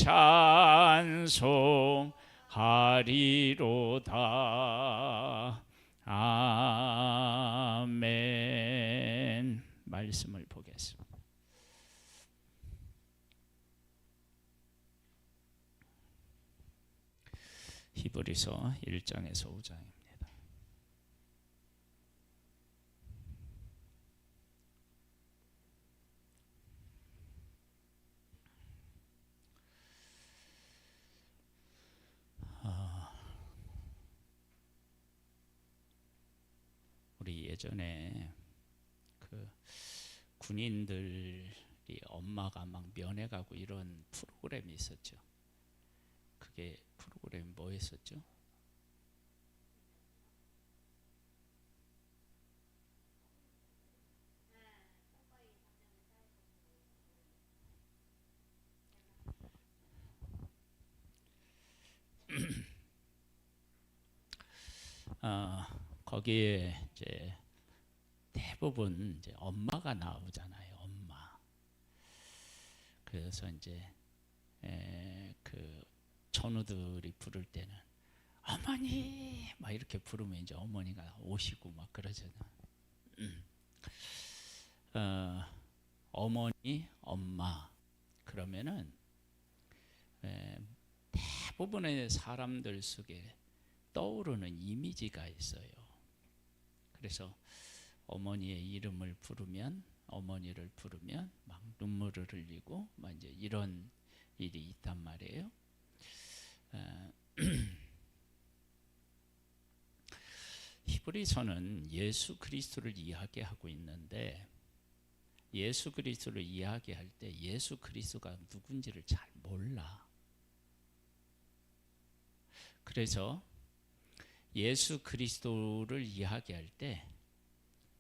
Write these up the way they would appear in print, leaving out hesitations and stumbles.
찬송하리로다. 아멘. 말씀을 보겠습니다. 히브리서 1장에서 5장입니다. 우리 예전에 그 군인들이 엄마가 막 면회 가고 이런 프로그램이 있었죠. 그게 프로그램 뭐였었죠? 거기에 이제 대부분 이제 엄마가 나오잖아요. 엄마. 그래서 이제 그 전우들이 부를 때는 어머니 막 이렇게 부르면 이제 어머니가 오시고 막 그러잖아. 어머니, 엄마 그러면은 대부분의 사람들 속에 떠오르는 이미지가 있어요. 그래서 어머니의 이름을 부르면, 어머니를 부르면 막 눈물을 흘리고 막 이제 이런 일이 있단 말이에요. 히브리서는 예수 그리스도를 이야기하고 있는데, 예수 그리스도를 이야기할 때 예수 그리스도가 누군지를 잘 몰라. 그래서 예수 그리스도를 이야기할 때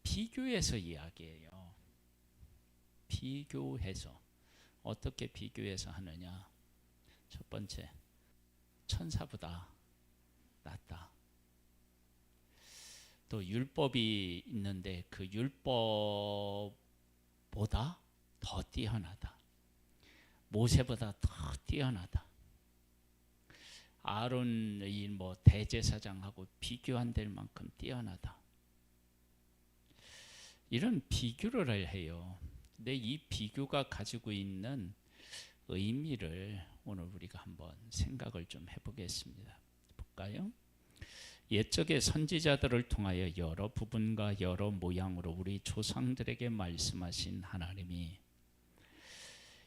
비교해서 이야기해요. 비교해서. 어떻게 비교해서 하느냐? 첫 번째, 천사보다 낫다. 또 율법이 있는데 그 율법보다 더 뛰어나다. 모세보다 더 뛰어나다. 아론의 뭐 대제사장하고 비교 안 될 만큼 뛰어나다. 이런 비교를 해요. 근데 이 비교가 가지고 있는 의미를 오늘 우리가 한번 생각을 좀 해보겠습니다. 볼까요? 옛적의 선지자들을 통하여 여러 부분과 여러 모양으로 우리 조상들에게 말씀하신 하나님이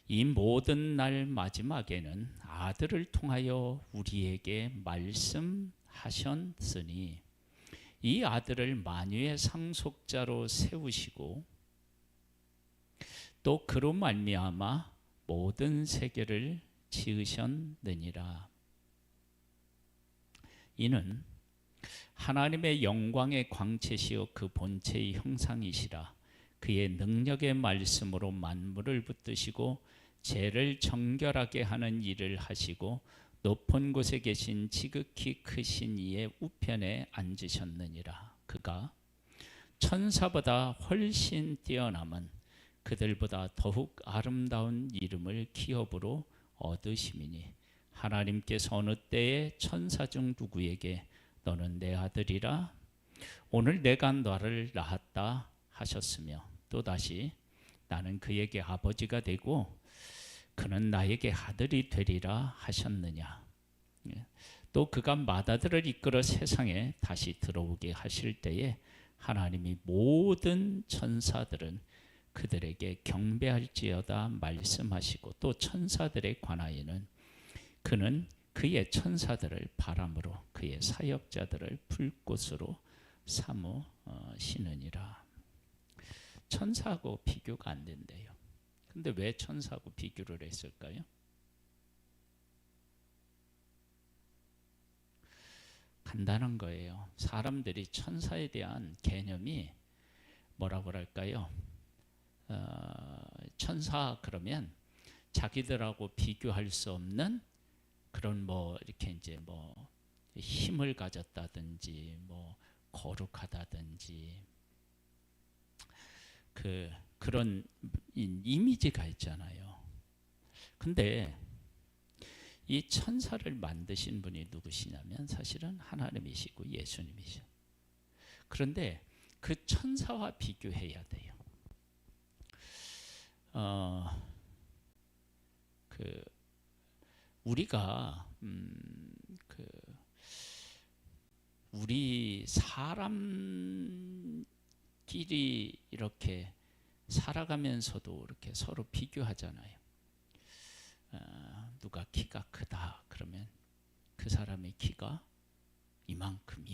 이 모든 날 마지막에는 아들을 통하여 우리에게 말씀하셨으니 이 아들을 만유의 상속자로 세우시고 또 그로 말미암아 모든 세계를 지으셨느니라. 이는 하나님의 영광의 광채시요 그 본체의 형상이시라. 그의 능력의 말씀으로 만물을 붙드시고 죄를 정결하게 하는 일을 하시고 높은 곳에 계신 지극히 크신 이의 우편에 앉으셨느니라. 그가 천사보다 훨씬 뛰어남은 그들보다 더욱 아름다운 이름을 기업으로 얻으심이니 하나님께서 어느 때에 천사 중 누구에게 너는 내 아들이라 오늘 내가 너를 낳았다 하셨으며 또다시 나는 그에게 아버지가 되고 그는 나에게 아들이 되리라 하셨느냐. 또 그가 맏아들을 이끌어 세상에 다시 들어오게 하실 때에 하나님이 모든 천사들은 그들에게 경배할지어다 말씀하시고 또 천사들에 관하여는 그는 그의 천사들을 바람으로 그의 사역자들을 불꽃으로 삼으시느니라. 천사하고 비교가 안 된대요. 근데 왜 천사하고 비교를 했을까요? 간단한 거예요. 사람들이 천사에 대한 개념이 뭐라고 할까요? 천사 그러면 자기들하고 비교할 수 없는 그런 뭐 이렇게 이제 뭐 힘을 가졌다든지 뭐 거룩하다든지 그런 이미지가 있잖아요. 근데 이 천사를 만드신 분이 누구시냐면 사실은 하나님이시고 예수님이셔. 그런데 그 천사와 비교해야 돼요. 우리가 우리 사람끼리 이렇게 살아가면서도 이렇게 서로 비교하잖아요. 누가 키가 크다 그러면 그 사람의 키가 이만큼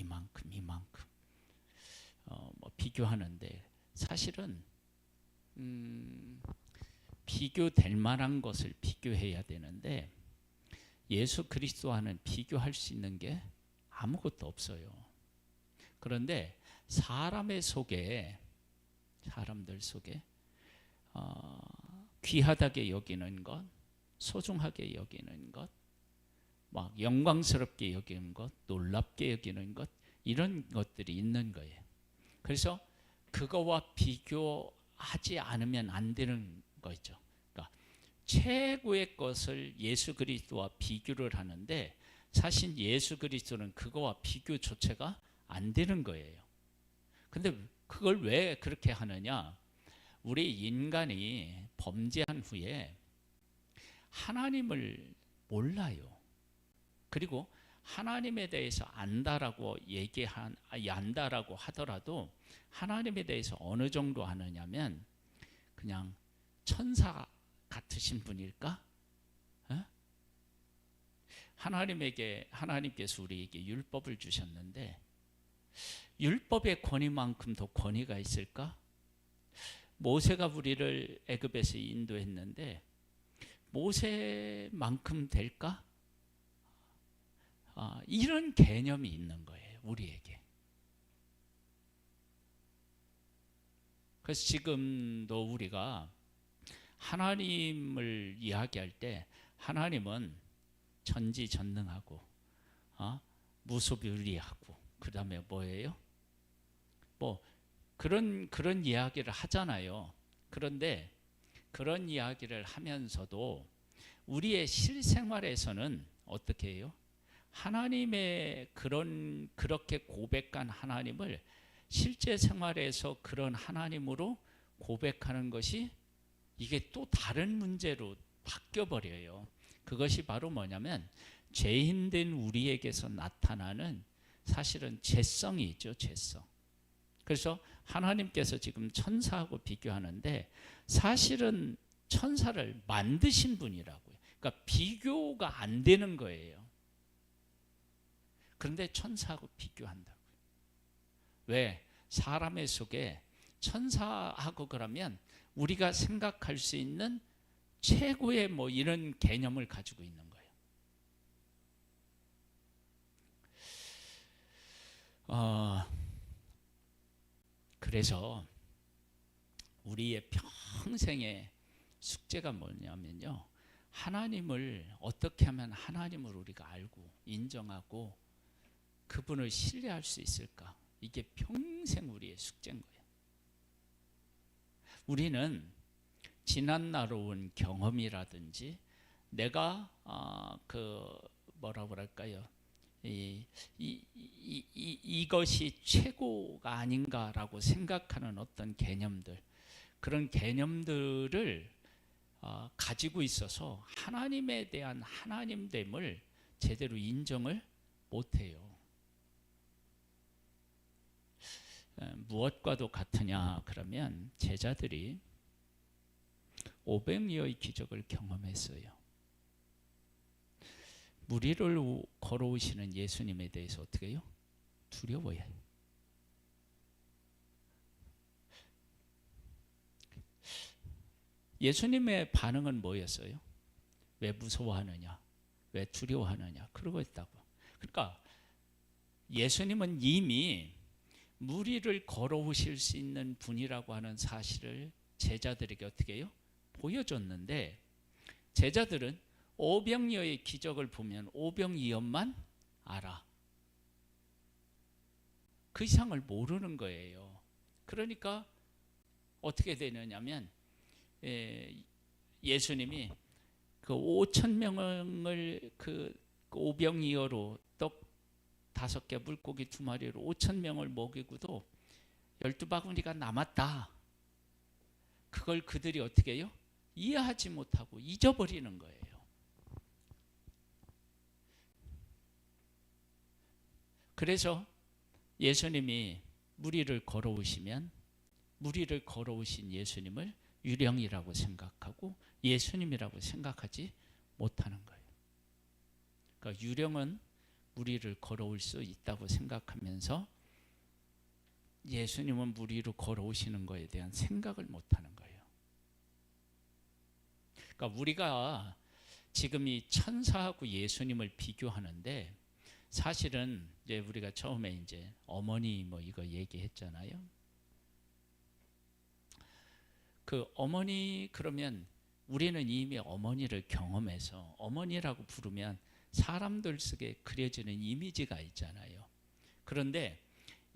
뭐 비교하는데 사실은 비교될 만한 것을 비교해야 되는데 예수 그리스도와는 비교할 수 있는 게 아무것도 없어요. 그런데 사람들 속에 귀하다게 여기는 것, 소중하게 여기는 것, 막 영광스럽게 여기는 것, 놀랍게 여기는 것, 이런 것들이 있는 거예요. 그래서 그거와 비교하지 않으면 안 되는 거죠. 그러니까 최고의 것을 예수 그리스도와 비교를 하는데 사실 예수 그리스도는 그거와 비교조차가 안 되는 거예요. 근데 그걸 왜 그렇게 하느냐? 우리 인간이 범죄한 후에 하나님을 몰라요. 그리고 하나님에 대해서 안다라고 안다라고 하더라도 하나님에 대해서 어느 정도 아느냐면 그냥 천사 같으신 분일까? 하나님께서 우리에게 율법을 주셨는데 율법의 권위만큼 더 권위가 있을까? 모세가 우리를 애굽에서 인도했는데 모세만큼 될까? 이런 개념이 있는 거예요, 우리에게. 그래서 지금도 우리가 하나님을 이야기할 때 하나님은 전지전능하고 무소불위하고 그 다음에 뭐예요? 뭐 그런 이야기를 하잖아요. 그런데 그런 이야기를 하면서도 우리의 실생활에서는 어떻게 해요? 하나님의 그렇게 고백한 하나님을 실제 생활에서 그런 하나님으로 고백하는 것이 이게 또 다른 문제로 바뀌어버려요. 그것이 바로 뭐냐면 죄인된 우리에게서 나타나는 사실은 죄성이 있죠. 죄성. 그래서 하나님께서 지금 천사하고 비교하는데 사실은 천사를 만드신 분이라고요. 그러니까 비교가 안 되는 거예요. 그런데 천사하고 비교한다고요. 왜? 사람의 속에 천사하고 그러면 우리가 생각할 수 있는 최고의 뭐 이런 개념을 가지고 있는 거예요. 그래서 우리의 평생의 숙제가 뭐냐면요. 하나님을 어떻게 하면 하나님을 우리가 알고 인정하고 그분을 신뢰할 수 있을까? 이게 평생 우리의 숙제인 거예요. 우리는 지난날 온 경험이라든지 내가 뭐라 그럴까요? 이것이 최고가 아닌가라고 생각하는 어떤 개념들, 그런 개념들을 가지고 있어서 하나님에 대한 하나님됨을 제대로 인정을 못해요. 무엇과도 같으냐 그러면 제자들이 500리의 기적을 경험했어요. 물 위를 걸어오시는 예수님에 대해서 어떻게 해요? 두려워해요. 예수님의 반응은 뭐였어요? 왜 무서워하느냐? 왜 두려워하느냐? 그러고 있다고. 그러니까 예수님은 이미 물 위를 걸어오실 수 있는 분이라고 하는 사실을 제자들에게 어떻게 해요? 보여줬는데 제자들은 오병이어의 기적을 보면 오병이어만 알아. 그 이상을 모르는 거예요. 그러니까 어떻게 되느냐면 예수님이 그 5천 명을 그 오병이어로 떡 5개 물고기 2마리로 5천 명을 먹이고도 12바구니가 남았다. 그걸 그들이 어떻게 해요? 이해하지 못하고 잊어버리는 거예요. 그래서 예수님이 무리를 걸어오시면 무리를 걸어오신 예수님을 유령이라고 생각하고 예수님이라고 생각하지 못하는 거예요. 그러니까 유령은 무리를 걸어올 수 있다고 생각하면서 예수님은 무리로 걸어오시는 것에 대한 생각을 못하는 거예요. 그러니까 우리가 지금 이 천사하고 예수님을 비교하는데 사실은 이제 우리가 처음에 이제 어머니 뭐 이거 얘기했잖아요. 그 어머니 그러면 우리는 이미 어머니를 경험해서 어머니라고 부르면 사람들 속에 그려지는 이미지가 있잖아요. 그런데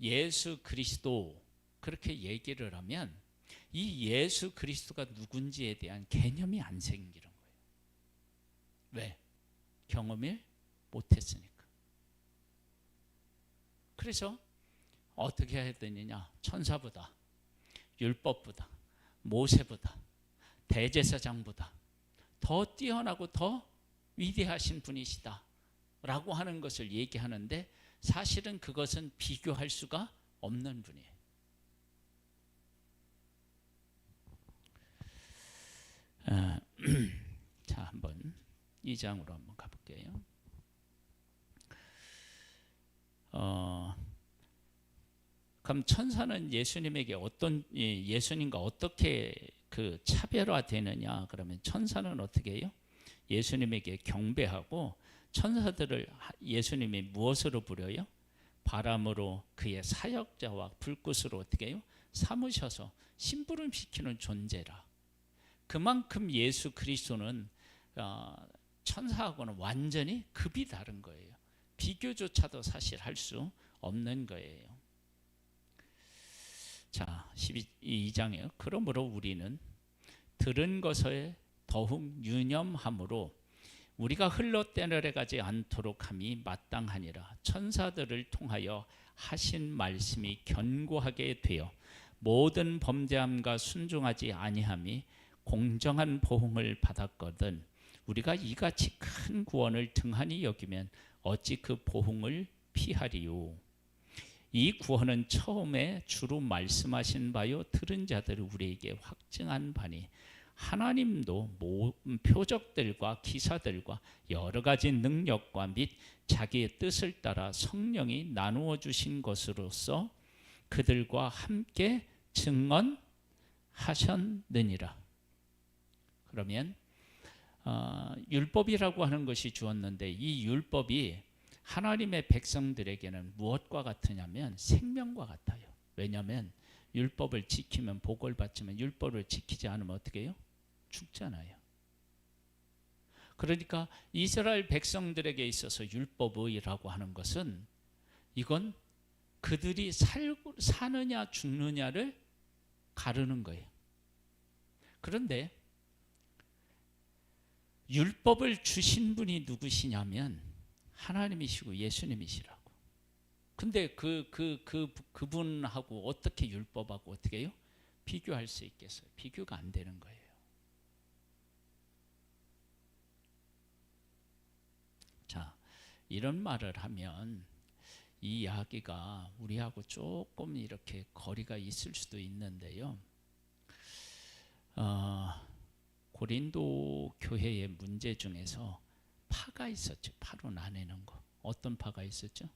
예수 그리스도 그렇게 얘기를 하면 이 예수 그리스도가 누군지에 대한 개념이 안 생기는 거예요. 왜? 경험을 못했으니까. 그래서 어떻게 해야 되느냐? 천사보다, 율법보다, 모세보다, 대제사장보다 더 뛰어나고 더 위대하신 분이시다 라고 하는 것을 얘기하는데 사실은 그것은 비교할 수가 없는 분이에요. 자, 한번 2장으로 한번 가볼게요. 그럼 천사는 예수님에게 예수님과 어떻게 그 차별화되느냐? 그러면 천사는 어떻게 해요? 예수님에게 경배하고 천사들을 예수님이 무엇으로 부려요? 바람으로 그의 사역자와 불꽃으로 어떻게 해요? 삼으셔서 심부름시키는 존재라. 그만큼 예수 그리스도는 천사하고는 완전히 급이 다른 거예요. 비교조차도 사실 할 수 없는 거예요. 자, 12장이에요. 그러므로 우리는 들은 것에 더욱 유념함으로 우리가 흘러 떠내려가지 않도록 함이 마땅하니라. 천사들을 통하여 하신 말씀이 견고하게 되어 모든 범죄함과 순종하지 아니함이 공정한 보응을 받았거든 우리가 이같이 큰 구원을 등한히 여기면 어찌 그 보응을 피하리요. 이 구원은 처음에 주로 말씀하신 바요 들은 자들을 우리에게 확증한 바니 하나님도 표적들과 기사들과 여러 가지 능력과 및 자기의 뜻을 따라 성령이 나누어 주신 것으로서 그들과 함께 증언하셨느니라. 그러면 율법이라고 하는 것이 주었는데 이 율법이 하나님의 백성들에게는 무엇과 같으냐면 생명과 같아요. 왜냐하면 율법을 지키면 복을 받지만 율법을 지키지 않으면 어떻게 해요? 죽잖아요. 그러니까 이스라엘 백성들에게 있어서 율법이라고 하는 것은 이건 그들이 사느냐 죽느냐를 가르는 거예요. 그런데 율법을 주신 분이 누구시냐면 하나님이시고 예수님이시라고. 근데 그분하고 어떻게 율법하고 어떻게 해요? 비교할 수 있겠어요? 비교가 안 되는 거예요. 자, 이런 말을 하면 이 이야기가 우리하고 조금 이렇게 거리가 있을 수도 있는데요. 고린도 교회의 문제 중에서 파가 있었죠. 파로 나뉘는 거. 어떤 파가 있었죠?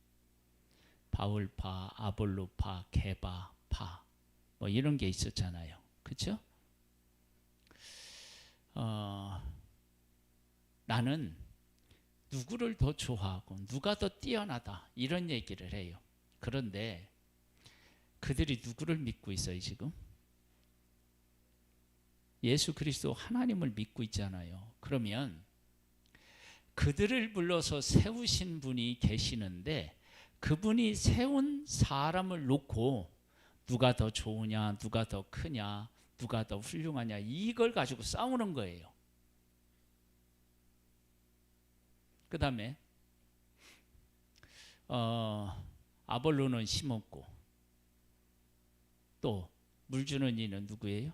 바울파, 아볼로파, 게바파 뭐 이런 게 있었잖아요. 그렇죠? 나는 누구를 더 좋아하고 누가 더 뛰어나다 이런 얘기를 해요. 그런데 그들이 누구를 믿고 있어요 지금? 예수 그리스도 하나님을 믿고 있잖아요. 그러면 그들을 불러서 세우신 분이 계시는데 그분이 세운 사람을 놓고 누가 더 좋으냐, 누가 더 크냐, 누가 더 훌륭하냐 이걸 가지고 싸우는 거예요. 그 다음에 아볼로는 심었고 또 물 주는 이는 누구예요?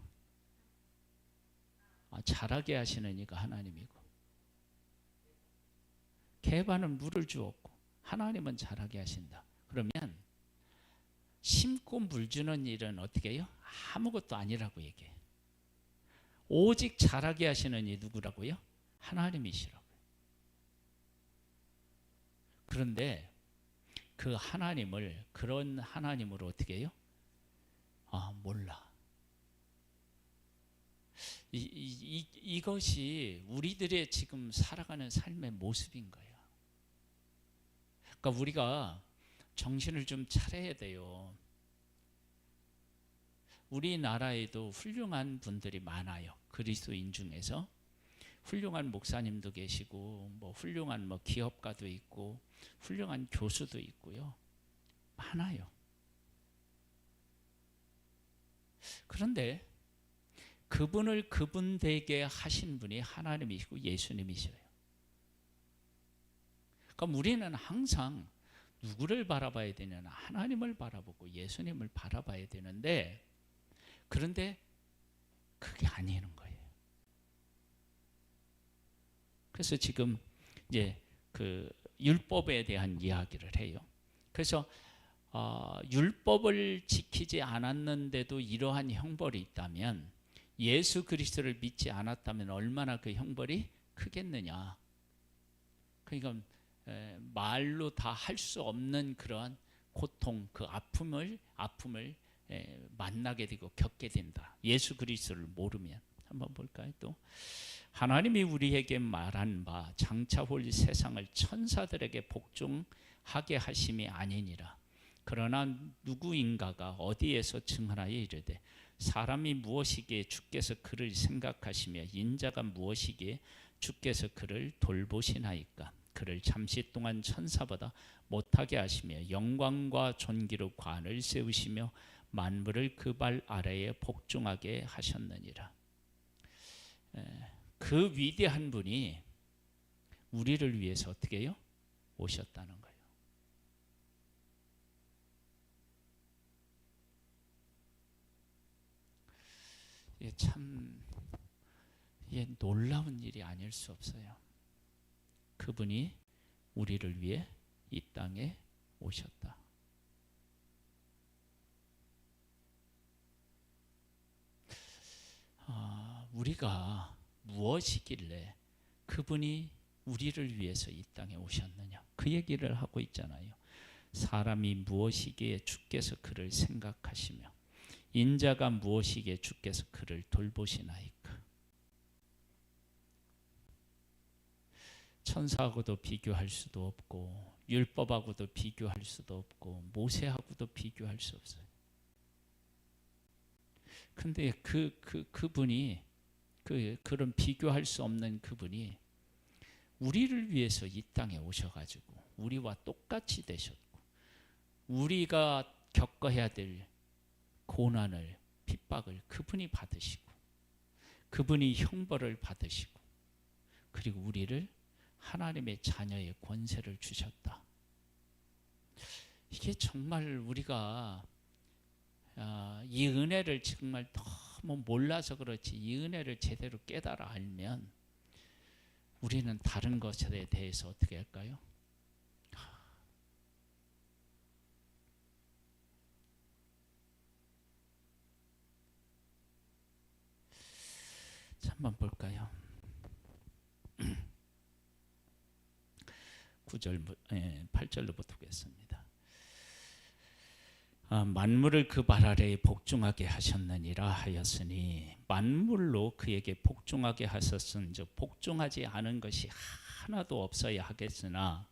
자라게 하시는 이가 하나님이고, 게바는 물을 주었고 하나님은 자라게 하신다. 그러면 심고 물 주는 일은 어떻게 해요? 아무것도 아니라고 얘기해요. 오직 자라게 하시는 이 누구라고요? 하나님이시라고요. 그런데 그 하나님을 그런 하나님으로 어떻게 해요? 몰라. 이것이 우리들의 지금 살아가는 삶의 모습인 거예요. 그러니까 우리가 정신을 좀 차려야 돼요. 우리나라에도 훌륭한 분들이 많아요. 그리스도인 중에서 훌륭한 목사님도 계시고, 훌륭한 기업가도 있고, 훌륭한 교수도 있고요. 많아요. 그런데 그분을 그분 되게 하신 분이 하나님이시고 예수님이셔요. 그럼 우리는 항상 누구를 바라봐야 되냐면 하나님을 바라보고 예수님을 바라봐야 되는데, 그런데 그게 아니는 거예요. 그래서 지금 이제 그 율법에 대한 이야기를 해요. 그래서 율법을 지키지 않았는데도 이러한 형벌이 있다면 예수 그리스도를 믿지 않았다면 얼마나 그 형벌이 크겠느냐. 그러니까 말로 다 할 수 없는 그러한 고통, 그 아픔을 만나게 되고 겪게 된다. 예수 그리스도를 모르면. 한번 볼까요? 또 하나님이 우리에게 말한 바 장차 올 세상을 천사들에게 복종하게 하심이 아니니라. 그러나 누구인가가 어디에서 증언하여 이르되 사람이 무엇이기에 주께서 그를 생각하시며 인자가 무엇이기에 주께서 그를 돌보시나이까. 그를 잠시 동안 천사보다 못하게 하시며 영광과 존귀로 관을 세우시며 만물을 그 발 아래에 복종하게 하셨느니라. 그 위대한 분이 우리를 위해서 어떻게 해요? 오셨다는 거예요. 이게 참 놀라운 일이 아닐 수 없어요. 그분이 우리를 위해 이 땅에 오셨다. 우리가 무엇이길래 그분이 우리를 위해서 이 땅에 오셨느냐, 그 얘기를 하고 있잖아요. 사람이 무엇이기에 주께서 그를 생각하시며 인자가 무엇이기에 주께서 그를 돌보시나이까. 천사하고도 비교할 수도 없고 율법하고도 비교할 수도 없고 모세하고도 비교할 수 없어요. 근데 그분이 그런 비교할 수 없는 그분이 우리를 위해서 이 땅에 오셔가지고 우리와 똑같이 되셨고, 우리가 겪어야 될 고난을, 핍박을 그분이 받으시고, 그분이 형벌을 받으시고, 그리고 우리를 하나님의 자녀의 권세를 주셨다. 이게 정말 우리가 이 은혜를 정말 너무 몰라서 그렇지, 이 은혜를 제대로 깨달아 알면 우리는 다른 것에 대해서 어떻게 할까요? 한번 볼까요? 8절로부터 보겠습니다. 만물을 그 발 아래에 복종하게 하셨느니라 하였으니 만물로 그에게 복종하게 하셨은즉 복종하지 않은 것이 하나도 없어야 하겠으나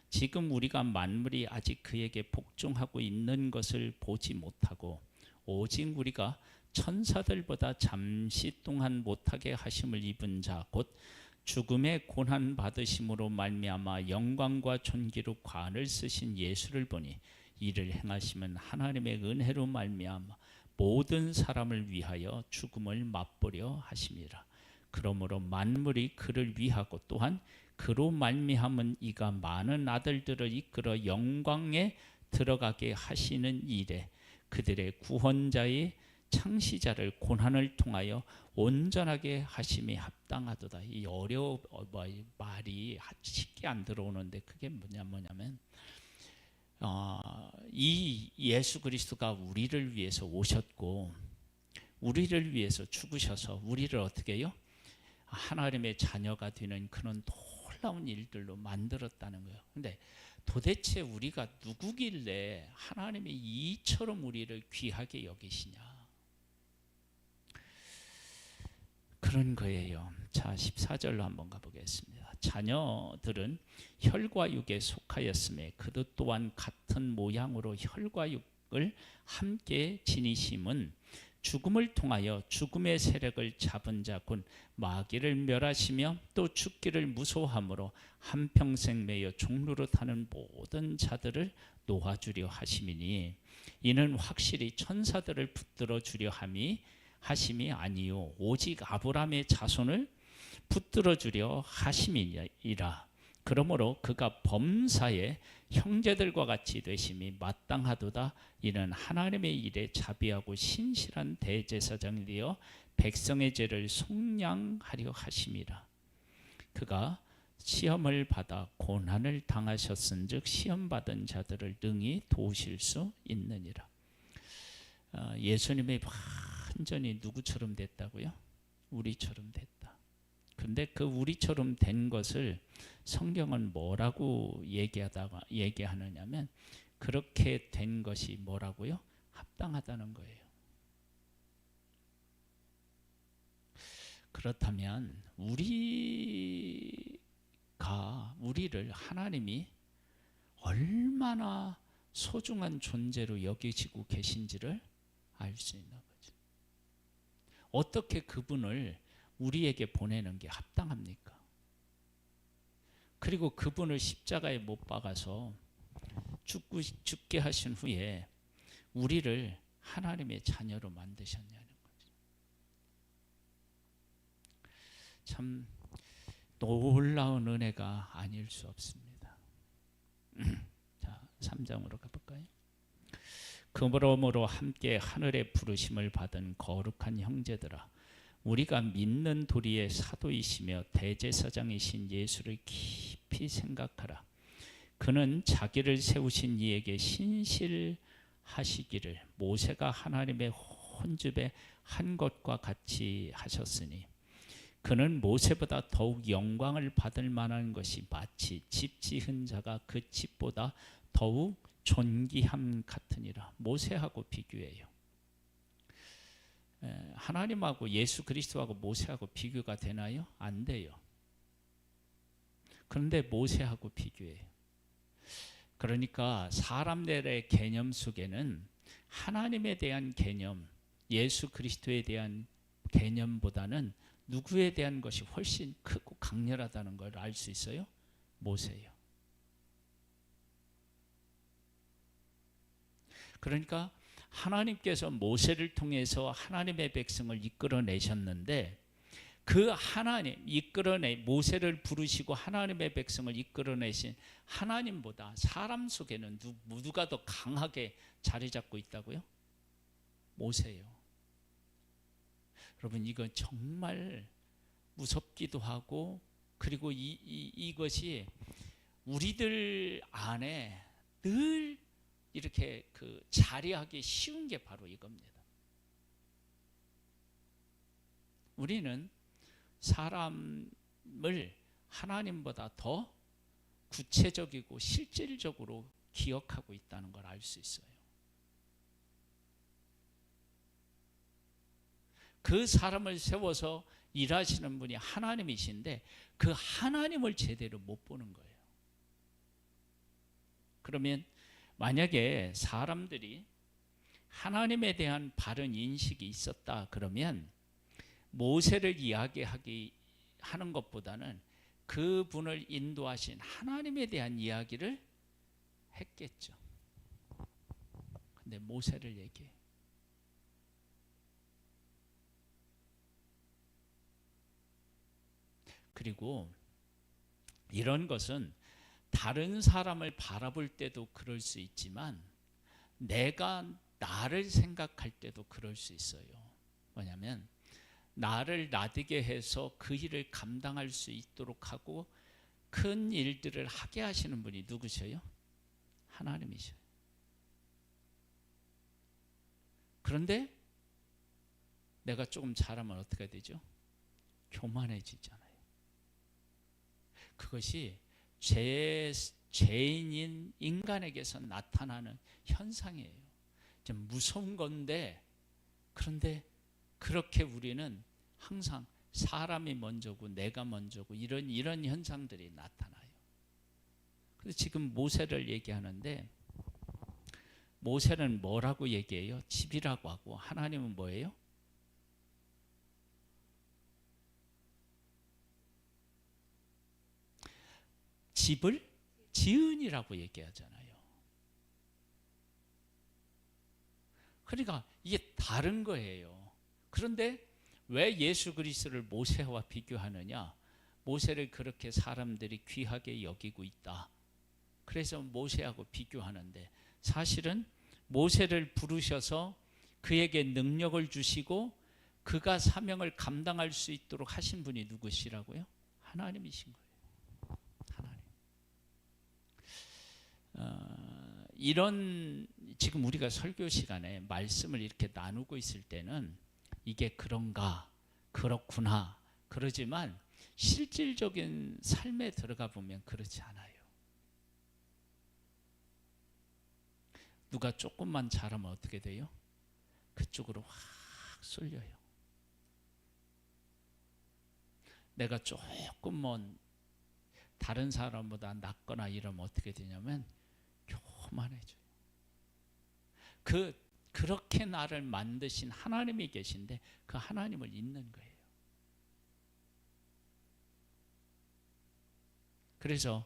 지금 우리가 만물이 아직 그에게 복종하고 있는 것을 보지 못하고 오직 우리가 천사들보다 잠시 동안 못하게 하심을 입은 자 곧 죽음의 고난 받으심으로 말미암아 영광과 존귀로 관을 쓰신 예수를 보니 이를 행하시면 하나님의 은혜로 말미암아 모든 사람을 위하여 죽음을 맛보려 하심이라. 그러므로 만물이 그를 위하고 또한 그로 말미암은 이가 많은 아들들을 이끌어 영광에 들어가게 하시는 일에 그들의 구원자의 창시자를 고난을 통하여 온전하게 하심이 합당하도다. 이 말이 쉽게 안 들어오는데 그게 뭐냐면 이 예수 그리스도가 우리를 위해서 오셨고 우리를 위해서 죽으셔서 우리를 어떻게 해요? 하나님의 자녀가 되는 그런 놀라운 일들로 만들었다는 거예요. 근데 도대체 우리가 누구길래 하나님이 이처럼 우리를 귀하게 여기시냐? 그런 거예요. 자, 14절로 한번 가보겠습니다. 자녀들은 혈과 육에 속하였음에 그도 또한 같은 모양으로 혈과 육을 함께 지니심은 죽음을 통하여 죽음의 세력을 잡은 자군 마귀를 멸하시며 또 죽기를 무소함으로 한평생 매여 종로로 타는 모든 자들을 놓아주려 하심이니 이는 확실히 천사들을 붙들어 주려 하심이 아니요 오직 아브라함의 자손을 붙들어 주려 하심이니라. 그러므로 그가 범사에 형제들과 같이 되심이 마땅하도다. 이는 하나님의 일에 자비하고 신실한 대제사장이 되어 백성의 죄를 속량하려 하심이라. 그가 시험을 받아 고난을 당하셨은즉 시험받은 자들을 능히 도우실 수 있느니라. 예수님이 완전히 누구처럼 됐다고요? 우리처럼 됐다. 근데 그 우리처럼 된 것을 성경은 뭐라고 얘기하느냐면 그렇게 된 것이 뭐라고요? 합당하다는 거예요. 그렇다면 우리를 하나님이 얼마나 소중한 존재로 여기시고 계신지를 알 수 있는 거죠. 어떻게 그분을 우리에게 보내는 게 합당합니까? 그리고 그분을 십자가에 못 박아서 죽게 하신 후에 우리를 하나님의 자녀로 만드셨냐는 거죠. 참 놀라운 은혜가 아닐 수 없습니다. 자, 3장으로 가볼까요? 그러므로 함께 하늘의 부르심을 받은 거룩한 형제들아, 우리가 믿는 도리의 사도이시며 대제사장이신 예수를 깊이 생각하라. 그는 자기를 세우신 이에게 신실하시기를 모세가 하나님의 혼집에 한 것과 같이 하셨으니 그는 모세보다 더욱 영광을 받을 만한 것이 마치 집 지은 자가 그 집보다 더욱 존귀함 같으니라. 모세하고 비교해요. 하나님하고 예수 그리스도하고 모세하고 비교가 되나요? 안 돼요. 그런데 모세하고 비교해요. 그러니까 사람들의 개념 속에는 하나님에 대한 개념, 예수 그리스도에 대한 개념보다는 누구에 대한 것이 훨씬 크고 강렬하다는 걸 알 수 있어요? 모세예요. 그러니까 하나님께서 모세를 통해서 하나님의 백성을 이끌어내셨는데 그 하나님 모세를 부르시고 하나님의 백성을 이끌어내신 하나님보다 사람 속에는 누가 더 강하게 자리 잡고 있다고요? 모세예요. 여러분, 이건 정말 무섭기도 하고 그리고 이것이 우리들 안에 늘 이렇게 자리하기 쉬운 게 바로 이겁니다. 우리는 사람을 하나님보다 더 구체적이고 실질적으로 기억하고 있다는 걸 알 수 있어요. 그 사람을 세워서 일하시는 분이 하나님이신데 그 하나님을 제대로 못 보는 거예요. 그러면 만약에 사람들이 하나님에 대한 바른 인식이 있었다 그러면 모세를 하는 것보다는 그분을 인도하신 하나님에 대한 이야기를 했겠죠. 근데 모세를 얘기해. 그리고 이런 것은 다른 사람을 바라볼 때도 그럴 수 있지만 내가 나를 생각할 때도 그럴 수 있어요. 뭐냐면 나를 나되게 해서 그 일을 감당할 수 있도록 하고 큰 일들을 하게 하시는 분이 누구셔요? 하나님이셔요. 그런데 내가 조금 잘하면 어떻게 되죠? 교만해지잖아요. 그것이 죄인인 인간에게서 나타나는 현상이에요. 좀 무서운 건데, 그런데 그렇게 우리는 항상 사람이 먼저고 내가 먼저고 이런 현상들이 나타나요. 그래서 지금 모세를 얘기하는데 모세는 뭐라고 얘기해요? 집이라고 하고 하나님은 뭐예요? 집을 지은이라고 얘기하잖아요. 그러니까 이게 다른 거예요. 그런데 왜 예수 그리스도를 모세와 비교하느냐? 모세를 그렇게 사람들이 귀하게 여기고 있다. 그래서 모세하고 비교하는데 사실은 모세를 부르셔서 그에게 능력을 주시고 그가 사명을 감당할 수 있도록 하신 분이 누구시라고요? 하나님이신 거예요. 하나님. 이런 지금 우리가 설교 시간에 말씀을 이렇게 나누고 있을 때는 이게 그런가, 그렇구나, 그러지만 실질적인 삶에 들어가 보면 그렇지 않아요. 누가 조금만 잘하면 어떻게 돼요? 그쪽으로 확 쏠려요. 내가 조금 뭐 다른 사람보다 낫거나 이러면 어떻게 되냐면 교만해져요. 그렇게 나를 만드신 하나님이 계신데 그 하나님을 잊는 거예요. 그래서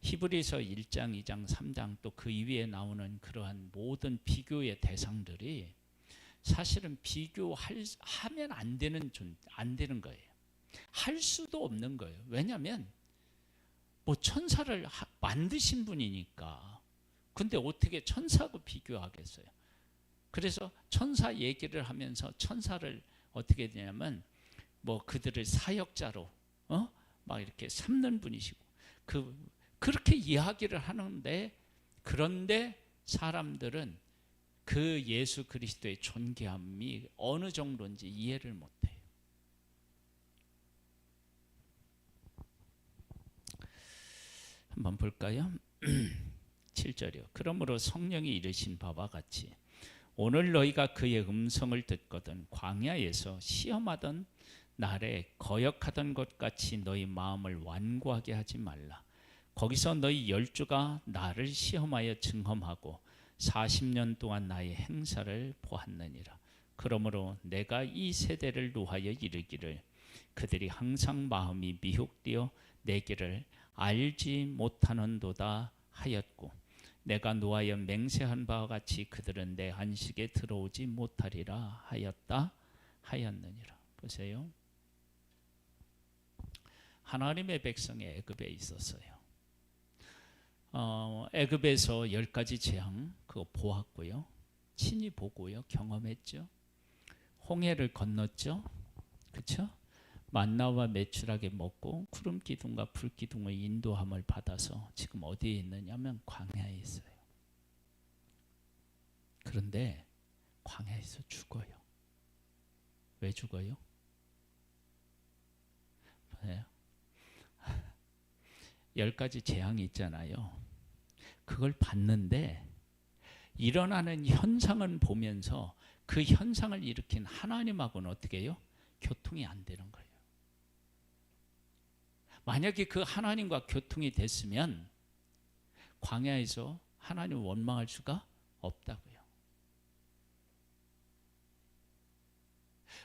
히브리서 1장, 2장, 3장 또 그 이후에 나오는 그러한 모든 비교의 대상들이 사실은 비교하면 안 되는 거예요. 할 수도 없는 거예요. 왜냐하면 뭐 천사를 만드신 분이니까. 근데 어떻게 천사하고 비교하겠어요? 그래서 천사 얘기를 하면서 천사를 어떻게 되냐면 뭐 그들을 사역자로 막 이렇게 삼는 분이시고 그렇게 이야기를 하는데 그런데 사람들은 그 예수 그리스도의 존귀함이 어느 정도인지 이해를 못해요. 한번 볼까요? 7절이요. 그러므로 성령이 이르신 바와 같이 오늘 너희가 그의 음성을 듣거든 광야에서 시험하던 날에 거역하던 것 같이 너희 마음을 완고하게 하지 말라. 거기서 너희 10주가 나를 시험하여 증험하고 40년 동안 나의 행사를 보았느니라. 그러므로 내가 이 세대를 노하여 이르기를 그들이 항상 마음이 미혹되어 내 길을 알지 못하는도다 하였고 내가 노하여 맹세한 바와 같이 그들은 내 안식에 들어오지 못하리라 하였느니라. 보세요. 하나님의 백성이 애굽에 있었어요. 애굽에서 10가지 재앙 그거 보았고요. 친히 보고요. 경험했죠. 홍해를 건넜죠. 그렇죠? 만나와 메추라기 먹고 구름 기둥과 불 기둥의 인도함을 받아서 지금 어디에 있느냐면 광야에 있어요. 그런데 광야에서 죽어요. 왜 죽어요? 네. 10가지 재앙이 있잖아요. 그걸 봤는데 일어나는 현상은 보면서 그 현상을 일으킨 하나님하고는 어떻게 해요? 교통이 안 되는 거예요. 만약에 그 하나님과 교통이 됐으면 광야에서 하나님을 원망할 수가 없다고요.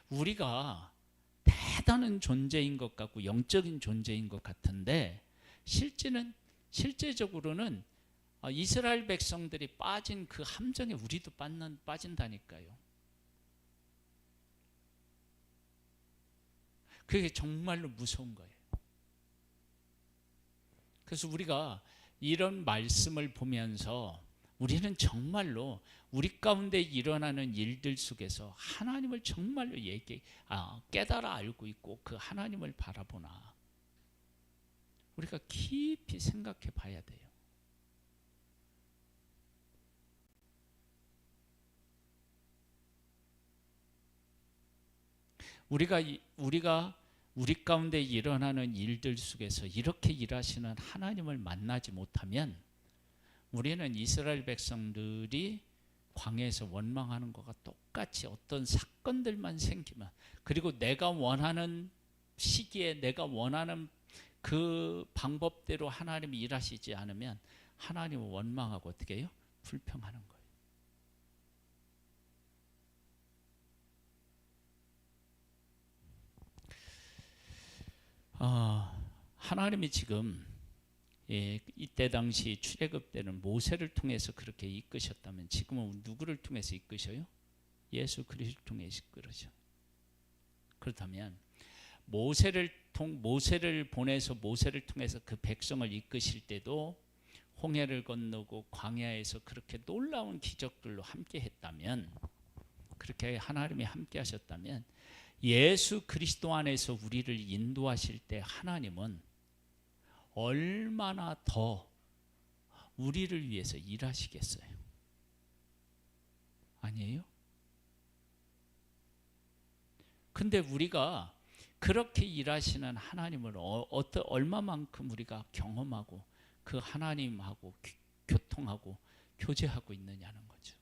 우리가 대단한 존재인 것 같고 영적인 존재인 것 같은데 실제적으로는 이스라엘 백성들이 빠진 그 함정에 우리도 빠진다니까요. 그게 정말로 무서운 거예요. 그래서 우리가 이런 말씀을 보면서 우리는 정말로 우리 가운데 일어나는 일들 속에서 하나님을 정말로 깨달아 알고 있고 그 하나님을 바라보나 우리가 깊이 생각해 봐야 돼요. 우리가 우리 가운데 일어나는 일들 속에서 이렇게 일하시는 하나님을 만나지 못하면 우리는 이스라엘 백성들이 광야에서 원망하는 것과 똑같이 어떤 사건들만 생기면, 그리고 내가 원하는 시기에 내가 원하는 그 방법대로 하나님이 일하시지 않으면 하나님을 원망하고 어떻게 해요? 불평하는 거예요. 하나님이 지금 이때 당시 출애굽 때는 모세를 통해서 그렇게 이끄셨다면 지금은 누구를 통해서 이끄셔요? 예수 그리스도를 통해서 이끌어죠. 그렇다면 모세를 보내서 모세를 통해서 그 백성을 이끄실 때도 홍해를 건너고 광야에서 그렇게 놀라운 기적들로 함께 했다면, 그렇게 하나님이 함께 하셨다면 예수 그리스도 안에서 우리를 인도하실 때 하나님은 얼마나 더 우리를 위해서 일하시겠어요? 아니에요? 근데 우리가 그렇게 일하시는 하나님을 얼마만큼 우리가 경험하고 그 하나님하고 교통하고 교제하고 있느냐는 거죠.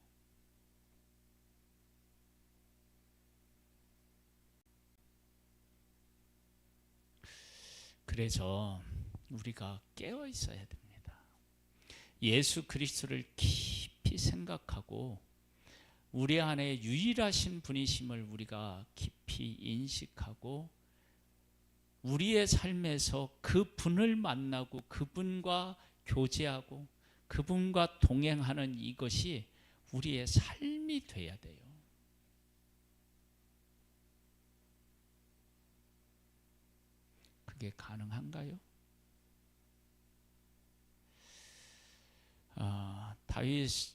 그래서 우리가 깨어 있어야 됩니다. 예수 그리스도를 깊이 생각하고 우리 안에 유일하신 분이심을 우리가 깊이 인식하고 우리의 삶에서 그분을 만나고 그분과 교제하고 그분과 동행하는 이것이 우리의 삶이 돼야 돼요. 그게 가능한가요?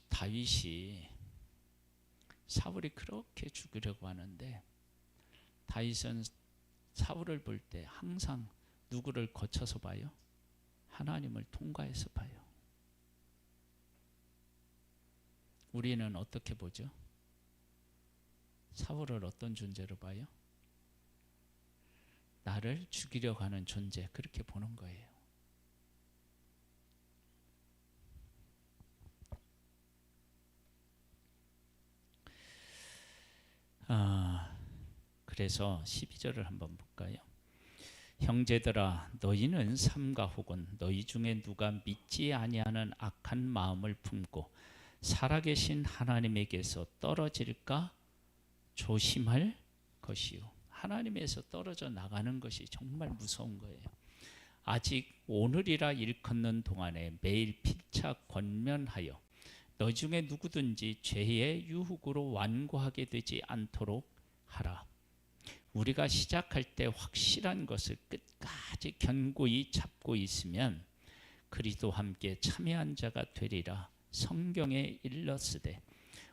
다윗이 사울이 그렇게 죽이려고 하는데 다윗은 사울을 볼 때 항상 누구를 거쳐서 봐요? 하나님을 통과해서 봐요. 우리는 어떻게 보죠? 사울을 어떤 존재로 봐요? 나를 죽이려고 하는 존재, 그렇게 보는 거예요. 그래서 12절을 한번 볼까요? 형제들아 너희는 삼가 혹은 너희 중에 누가 믿지 아니하는 악한 마음을 품고 살아계신 하나님에게서 떨어질까 조심할 것이요. 하나님에서 떨어져 나가는 것이 정말 무서운 거예요. 아직 오늘이라 일컫는 동안에 매일 피차 권면하여 너희 중에 누구든지 죄의 유혹으로 완고하게 되지 않도록 하라. 우리가 시작할 때 확실한 것을 끝까지 견고히 잡고 있으면 그리스도와 함께 참여한 자가 되리라. 성경에 일렀으되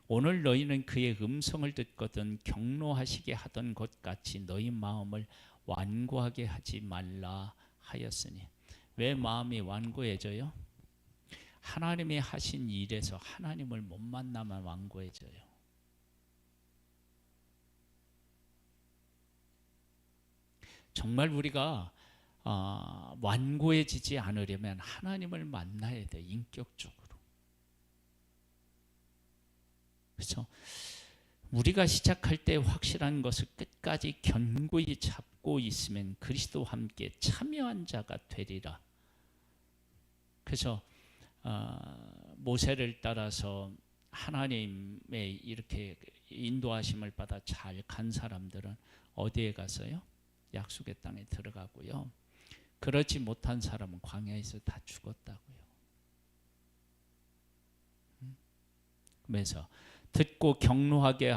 오늘 너희는 그의 음성을 듣거든 경노하시게 하던 것 같이 너희 마음을 완고하게 하지 말라 하였으니. 왜 마음이 완고해져요? 하나님이 하신 일에서 하나님을 못 만나면 완고해져요. 정말 우리가 완고해지지 않으려면 하나님을 만나야 돼, 인격적으로. 그렇죠? 우리가 시작할 때 확실한 것을 끝까지 견고히 잡고 있으면 그리스도와 함께 참여한 자가 되리라. 그래서 모세를 따라서 하나님의 이렇게 인도하심을 받아 잘 간 사람들은 어디에 갔어요? 약속의 땅에 들어가고요. 그렇지 못한 사람은 광야에서 다 죽었다고요. 그래서 듣고 경노하게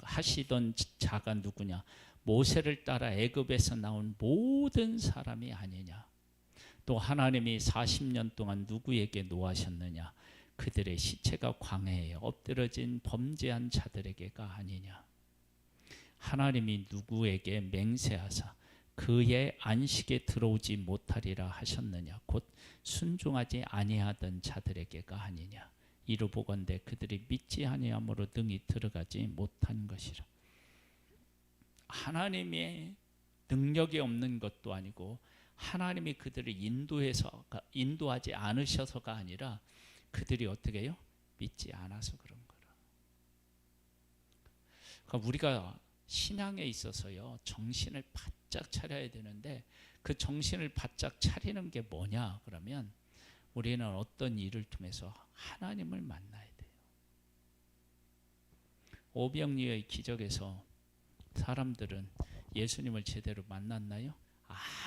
하시던 자가 누구냐? 모세를 따라 애굽에서 나온 모든 사람이 아니냐? 또 하나님이 40년 동안 누구에게 노하셨느냐? 그들의 시체가 광야에 엎드러진 범죄한 자들에게가 아니냐. 하나님이 누구에게 맹세하사 그의 안식에 들어오지 못하리라 하셨느냐? 곧 순종하지 아니하던 자들에게가 아니냐. 이로 보건대 그들이 믿지 아니함으로 능히 들어가지 못한 것이라. 하나님의 능력이 없는 것도 아니고 하나님이 그들을 인도하지 않으셔서가 아니라 그들이 어떻게 해요? 믿지 않아서 그런 거라. 그러니까 우리가 신앙에 있어서요, 정신을 바짝 차려야 되는데 그 정신을 바짝 차리는 게 뭐냐 그러면 우리는 어떤 일을 통해서 하나님을 만나야 돼요. 오병이어의 기적에서 사람들은 예수님을 제대로 만났나요?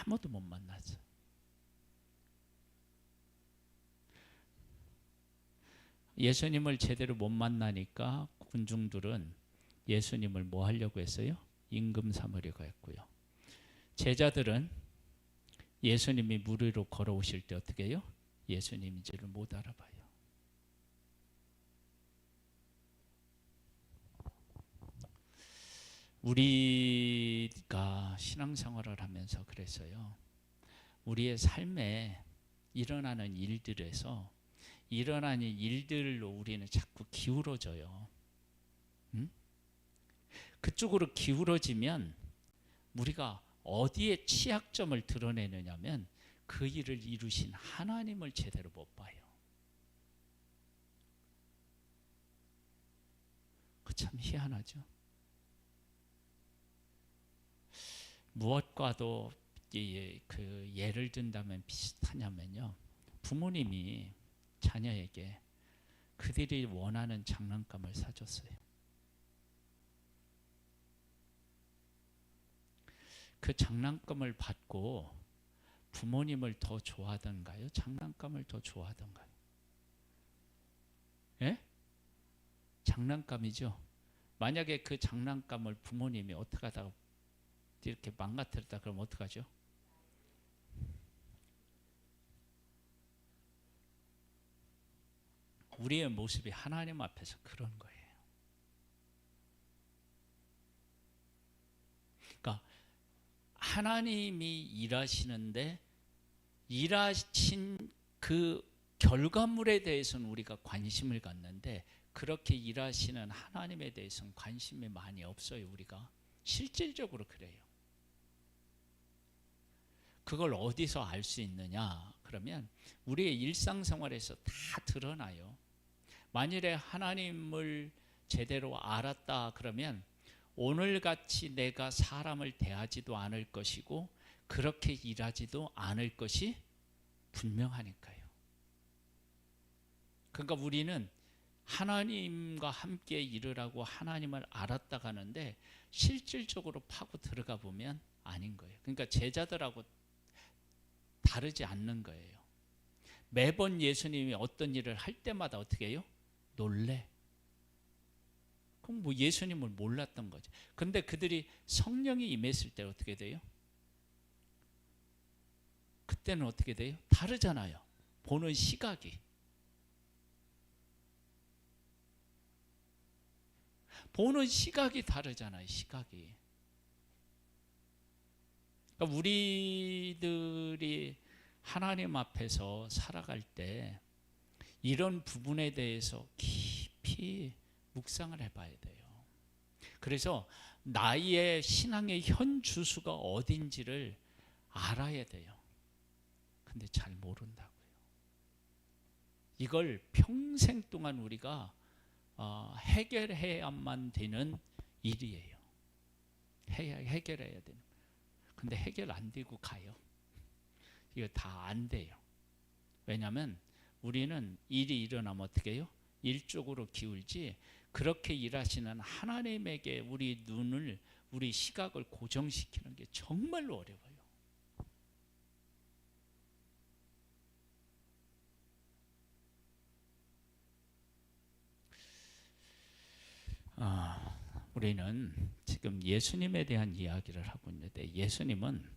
아무도 못 만났어요. 예수님을 제대로 못 만나니까 군중들은 예수님을 뭐 하려고 했어요? 임금 삼으려고 했고요. 제자들은 예수님이 물 위로 걸어오실 때 어떻게 해요? 예수님인지를 못 알아봐요. 우리가 신앙생활을 하면서 그랬어요. 우리의 삶에 일어나는 일들에서 일어나는 일들로 우리는 자꾸 기울어져요. 그쪽으로 기울어지면 우리가 어디에 취약점을 드러내느냐면 그 일을 이루신 하나님을 제대로 못 봐요. 그 참 희한하죠. 무엇과도 그 예를 든다면 비슷하냐면요. 부모님이 자녀에게 그들이 원하는 장난감을 사줬어요. 그 장난감을 받고 부모님을 더 좋아하던가요? 장난감을 더 좋아하던가요? 예? 장난감이죠. 만약에 그 장난감을 부모님이 어떻게 하다가 이렇게 망가뜨렸다 그러면 어떡하죠? 우리의 모습이 하나님 앞에서 그런 거예요. 그러니까 하나님이 일하시는데 일하신 그 결과물에 대해서는 우리가 관심을 갖는데 그렇게 일하시는 하나님에 대해서는 관심이 많이 없어요. 우리가 실질적으로 그래요. 그걸 어디서 알 수 있느냐 그러면 우리의 일상생활에서 다 드러나요. 만일에 하나님을 제대로 알았다 그러면 오늘같이 내가 사람을 대하지도 않을 것이고 그렇게 일하지도 않을 것이 분명하니까요. 그러니까 우리는 하나님과 함께 일을 하고 하나님을 알았다 가는데 실질적으로 파고 들어가 보면 아닌 거예요. 그러니까 제자들하고 다르지 않는 거예요. 매번 예수님이 어떤 일을 할 때마다 어떻게 해요? 놀래. 그럼 뭐 예수님을 몰랐던 거죠. 근데 그들이 성령이 임했을 때 어떻게 돼요? 그때는 어떻게 돼요? 다르잖아요. 보는 시각이. 보는 시각이 다르잖아요. 시각이. 그러니까 우리들이 하나님 앞에서 살아갈 때 이런 부분에 대해서 깊이 묵상을 해봐야 돼요. 그래서 나의 신앙의 현 주소가 어딘지를 알아야 돼요. 근데 잘 모른다고요. 이걸 평생 동안 우리가 해결해야만 되는 일이에요. 해결해야 되는. 근데 해결 안 되고 가요. 이거 다 안 돼요. 왜냐하면 우리는 일이 일어나면 어떻게 해요? 일 쪽으로 기울지 그렇게 일하시는 하나님에게 우리 눈을 우리 시각을 고정시키는 게 정말로 어려워요. 우리는 지금 예수님에 대한 이야기를 하고 있는데 예수님은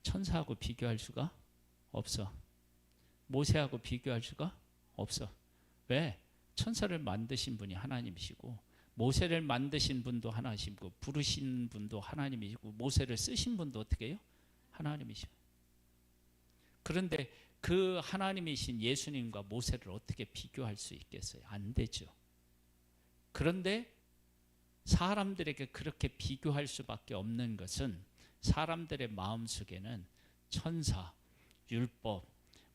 천사하고 비교할 수가 없어. 모세하고 비교할 수가 없어. 왜? 천사를 만드신 분이 하나님이시고 모세를 만드신 분도 하나님이시고 부르신 분도 하나님이시고 모세를 쓰신 분도 어떻게 해요? 하나님이시고. 그런데 그 하나님이신 예수님과 모세를 어떻게 비교할 수 있겠어요? 안 되죠. 그런데 사람들에게 그렇게 비교할 수밖에 없는 것은 사람들의 마음속에는 천사, 율법,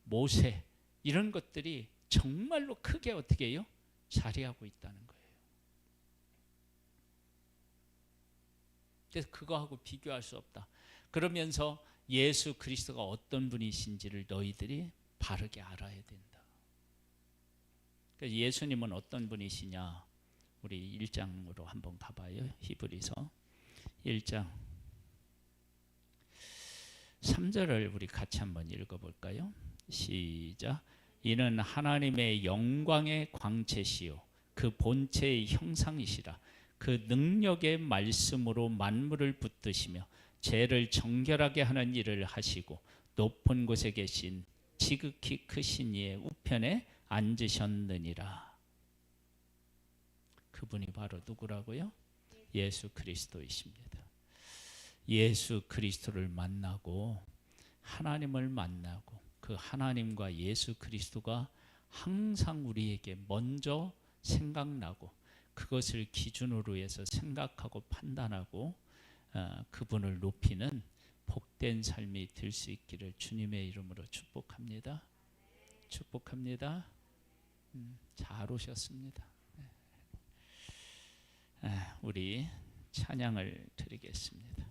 모세 이런 것들이 정말로 크게 어떻게 해요? 자리하고 있다는 거예요. 그래서 그거하고 비교할 수 없다. 그러면서 예수 그리스도가 어떤 분이신지를 너희들이 바르게 알아야 된다. 그래서 예수님은 어떤 분이시냐? 우리 1장으로 한번 가봐요. 히브리서 1장 3절을 우리 같이 한번 읽어볼까요? 시작. 이는 하나님의 영광의 광채시요 그 본체의 형상이시라. 그 능력의 말씀으로 만물을 붙드시며 죄를 정결하게 하는 일을 하시고 높은 곳에 계신 지극히 크신 이의 우편에 앉으셨느니라. 그분이 바로 누구라고요? 예수 그리스도이십니다. 예수 그리스도를 만나고 하나님을 만나고 그 하나님과 예수 그리스도가 항상 우리에게 먼저 생각나고 그것을 기준으로 해서 생각하고 판단하고 그분을 높이는 복된 삶이 될 수 있기를 주님의 이름으로 축복합니다. 축복합니다. 잘 오셨습니다. 우리 찬양을 드리겠습니다.